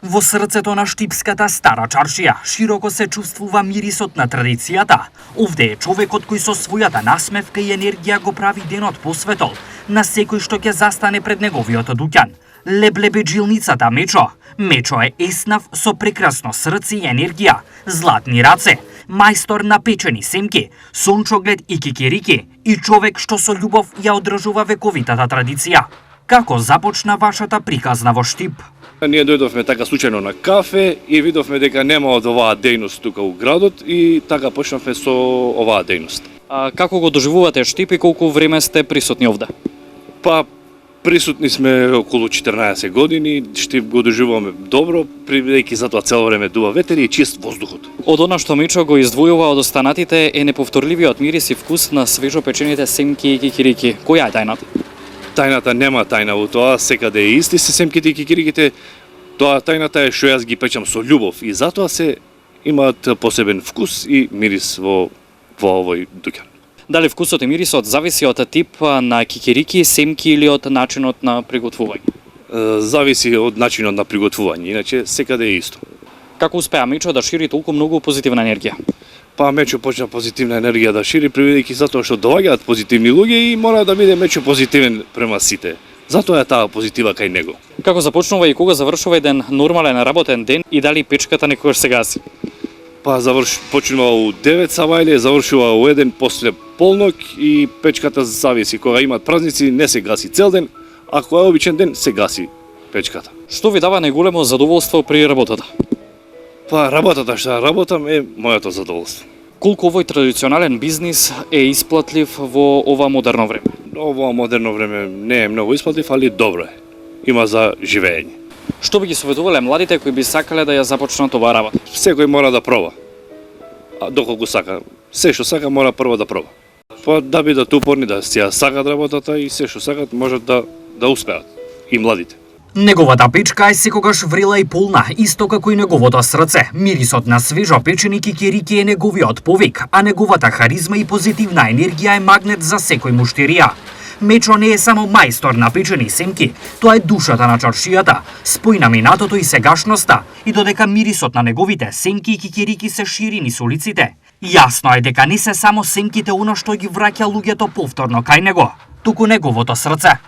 Во срцето на штипската стара чаршија широко се чувствува мирисот на традицијата. Овде е човекот кој со својата насмевка и енергија го прави денот посветол на секој што ќе застане пред неговиот дуќан. Леблебе джилницата Мечо. Мечо е еснав со прекрасно срце и енергија, златни раце, мајстор на печени семки, сончоглед и кикирики и човек што со љубов ја одржува вековитата традиција. Како започна вашата приказна во Штип? Ние дојдовме така случајно на кафе и видовме дека нема од оваа дејност тука у градот и така почнавме со оваа дејност. А како го доживувате Штип и колку време сте присутни овде? Па присутни сме околу 14 години, Штип го доживуваме добро, бидејќи затоа цело време дува ветер и чист воздухот. Од она што Мечо го издвојува од останатите е неповторливиот мирис и вкус на свежо печените семки и кикирики. Која е тајната? Тајната нема тајна во тоа, секаде е исти се семките и кикириките. Тоа тајната е што јас ги печам со љубов и затоа се имаат посебен вкус и мирис во овој дуќан. Дали вкусот и мирисот зависи од тип на кикирики, семки или од начинот на приготвување? Зависи од начинот на приготвување, иначе секаде е исто. Како успеа Мечо да шири толку многу позитивна енергија? Па Мечо почна позитивна енергија да шири, бидејќи затоа што доаѓаат позитивни луѓе и мора да биде Мечо позитивен према сите. Затоа е таа позитива кај него. Како започнува и кога завршува еден нормален работен ден и дали печката некогаш се гаси? Па почнува у 9 сабајле, завршува у 1 после полнок и печката зависи. Кога имаат празници не се гаси цел ден, а кога е обичен ден се гаси печката. Што ви дава најголемо задоволство при работата? Па работата што работам е моето задоволство. Колку овој традиционален бизнис е исплатлив во ова модерно време? Ова модерно време не е многу исплатлив, али добро е. Има за живење. Што би ги советувале младите кои би сакале да ја започнат оваа работа? Секој мора да проба. А доколку сака, се што сака мора прво да проба. Па да бидат упорни, да си ја сакат работата и се што сакат можат да успеат. И младите. Неговата печка е секогаш врела и полна, исто како и неговото срце. Мирисот на свежо печени кикирики е неговиот повик, а неговата харизма и позитивна енергија е магнет за секој муштирија. Мечо не е само мајстор на печени семки, тоа е душата на чаршијата, спој на минатото и сегашноста, и додека мирисот на неговите семки и кикирики се шири низ улиците. Јасно е дека не се само семките она што ги враќа луѓето повторно кај него, туку неговото срце.